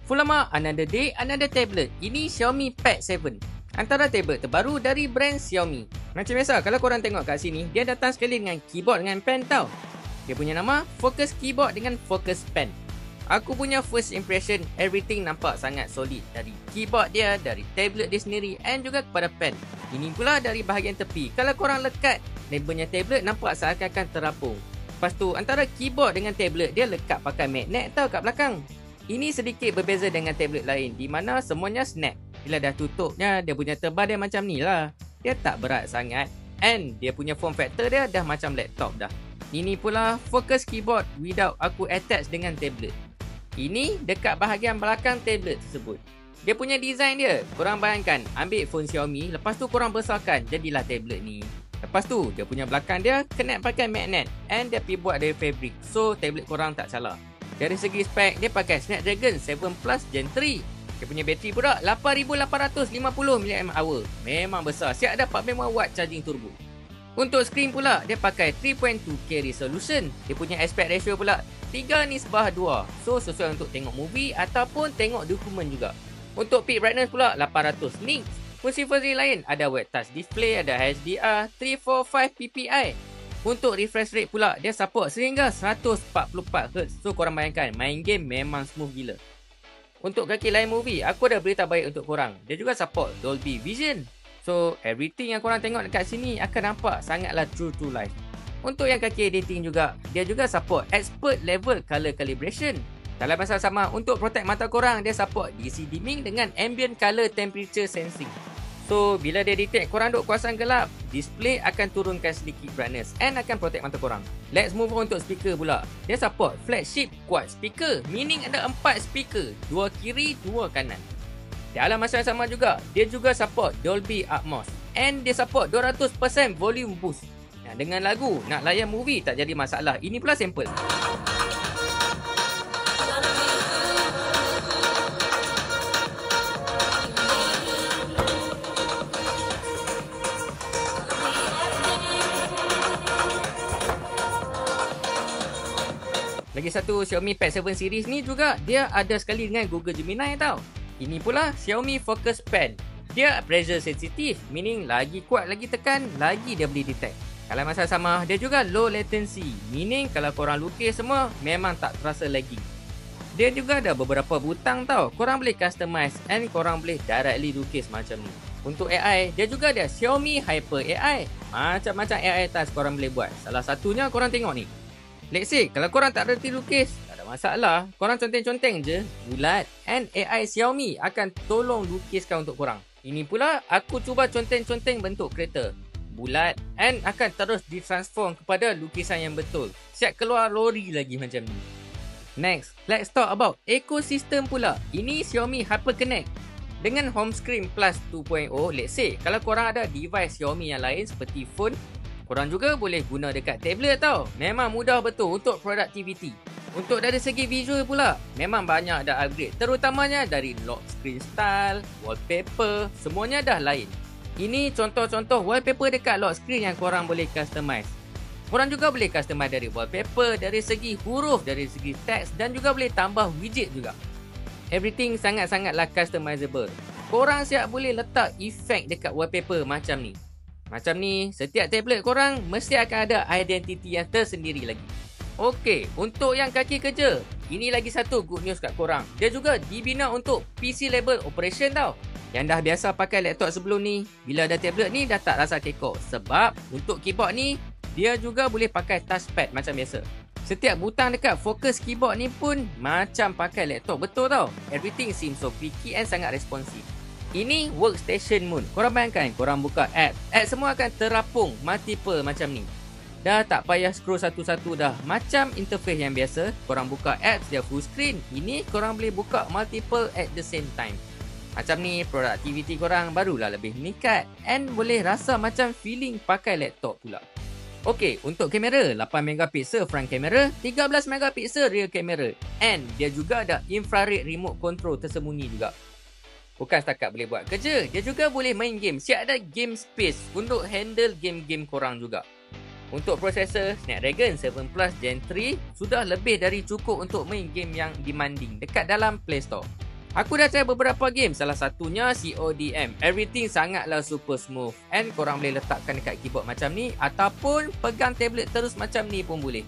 Fulama, another day, another tablet. Ini Xiaomi Pad 7. Antara tablet terbaru dari brand Xiaomi. Macam biasa, kalau korang tengok kat sini, dia datang sekali dengan keyboard dengan pen tau. Dia punya nama Focus Keyboard dengan Focus Pen. Aku punya first impression, everything nampak sangat solid. Dari keyboard dia, dari tablet dia sendiri and juga kepada pen. Ini pula dari bahagian tepi. Kalau korang lekat, dia punya tablet nampak seakan-akan terapung. Lepas tu, antara keyboard dengan tablet, dia lekat pakai magnet tau kat belakang. Ini sedikit berbeza dengan tablet lain di mana semuanya snap. Bila dah tutupnya, dia punya tebal dia macam ni lah. Dia tak berat sangat and dia punya form factor dia dah macam laptop dah. Ini pula Focus Keyboard without aku attach dengan tablet. Ini dekat bahagian belakang tablet tersebut. Dia punya design dia, korang bayangkan ambil phone Xiaomi, lepas tu korang besarkan, jadilah tablet ni. Lepas tu, dia punya belakang dia connect pakai magnet and dia pergi buat dari fabric. So, tablet korang tak salah. Dari segi spek, dia pakai Snapdragon 7 Plus Gen 3. Dia punya bateri pula 8850 mAh. Memang besar, siap dapat 45W charging turbo. Untuk skrin pula, dia pakai 3.2K resolution. Dia punya aspect ratio pula 3:2. So, sesuai untuk tengok movie ataupun tengok dokumen juga. Untuk peak brightness pula 800 nits. Fungsi-fungsi lain ada web touch display, ada HDR, 345 ppi. Untuk refresh rate pula, dia support sehingga 144Hz. So korang bayangkan, main game memang smooth gila. Untuk kaki lain movie, aku ada berita baik untuk korang. Dia juga support Dolby Vision. So everything yang korang tengok dekat sini akan nampak sangatlah true to life. Untuk yang kaki editing juga, dia juga support expert level color calibration. Dalam masa sama, untuk protect mata korang, dia support DC dimming dengan ambient color temperature sensing. So, bila dia detect korang duk kawasan gelap, display akan turunkan sedikit brightness and akan protect mata korang. Let's move on untuk speaker pula. Dia support flagship quad speaker, meaning ada 4 speaker, 2 kiri, 2 kanan. Dalam masa yang sama juga, dia juga support Dolby Atmos and dia support 200% volume boost. Nah, dengan lagu, nak layan movie tak jadi masalah. Ini pula sample. Lagi satu Xiaomi Pad 7 series ni juga dia ada sekali dengan Google Gemini tau. Ini pula Xiaomi Focus Pen. Dia pressure sensitive, meaning lagi kuat lagi tekan, lagi dia boleh detect. Kalau masa sama, dia juga low latency, meaning kalau korang lukis semua memang tak terasa lagging. Dia juga ada beberapa butang tau. Korang boleh customize and korang boleh directly lukis macam ni. Untuk AI, dia juga ada Xiaomi Hyper AI. Macam-macam AI task korang boleh buat. Salah satunya korang tengok ni. Let's say, kalau korang tak reti lukis, tak ada masalah. Korang conteng-conteng je, bulat. And AI Xiaomi akan tolong lukiskan untuk korang. Ini pula, aku cuba conteng-conteng bentuk kereta. Bulat. And akan terus ditransform kepada lukisan yang betul. Siap keluar lori lagi macam ni. Next, let's talk about ekosistem pula. Ini Xiaomi HyperConnect. Dengan Home Screen Plus 2.0, let's say, kalau korang ada device Xiaomi yang lain seperti phone, korang juga boleh guna dekat tablet tau. Memang mudah betul untuk productivity. Untuk dari segi visual pula, memang banyak dah upgrade. Terutamanya dari lock screen style, wallpaper, semuanya dah lain. Ini contoh-contoh wallpaper dekat lock screen yang korang boleh customize. Korang juga boleh customize dari wallpaper, dari segi huruf, dari segi teks dan juga boleh tambah widget juga. Everything sangat-sangatlah customizable. Korang siap boleh letak efek dekat wallpaper macam ni. Macam ni, setiap tablet korang mesti akan ada identiti yang tersendiri lagi. Okey, untuk yang kaki kerja, ini lagi satu good news kat korang. Dia juga dibina untuk PC level operation tau. Yang dah biasa pakai laptop sebelum ni, bila ada tablet ni dah tak rasa kekok. Sebab untuk keyboard ni, dia juga boleh pakai touchpad macam biasa. Setiap butang dekat Focus Keyboard ni pun macam pakai laptop betul tau. Everything seems so clicky and sangat responsif. Ini workstation mode. Korang bayangkan, korang buka app semua akan terapung multiple macam ni. Dah tak payah scroll satu-satu dah. Macam interface yang biasa, korang buka apps dia full screen. Ini korang boleh buka multiple at the same time. Macam ni, productivity korang barulah lebih meningkat. And boleh rasa macam feeling pakai laptop pula. Okey, untuk kamera, 8MP front kamera, 13MP rear kamera. And dia juga ada infrared remote control tersembunyi juga. Bukan setakat boleh buat kerja, dia juga boleh main game. Siap ada game space untuk handle game-game korang juga. Untuk prosesor, Snapdragon 7 Plus Gen 3 sudah lebih dari cukup untuk main game yang demanding dekat dalam Play Store. Aku dah try beberapa game, salah satunya CODM. Everything sangatlah super smooth. And korang boleh letakkan dekat keyboard macam ni ataupun pegang tablet terus macam ni pun boleh.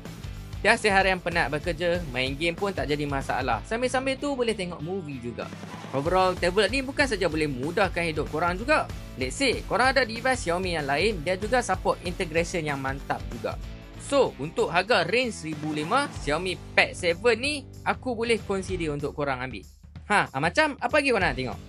Dah seharian penat bekerja, main game pun tak jadi masalah. Sambil-sambil tu boleh tengok movie juga. Overall, tablet ni bukan saja boleh mudahkan hidup korang juga. Let's say, korang ada device Xiaomi yang lain, dia juga support integration yang mantap juga. So, untuk harga range 1,500, Xiaomi Pad 7 ni, aku boleh consider untuk korang ambil. Macam apa lagi korang nak tengok?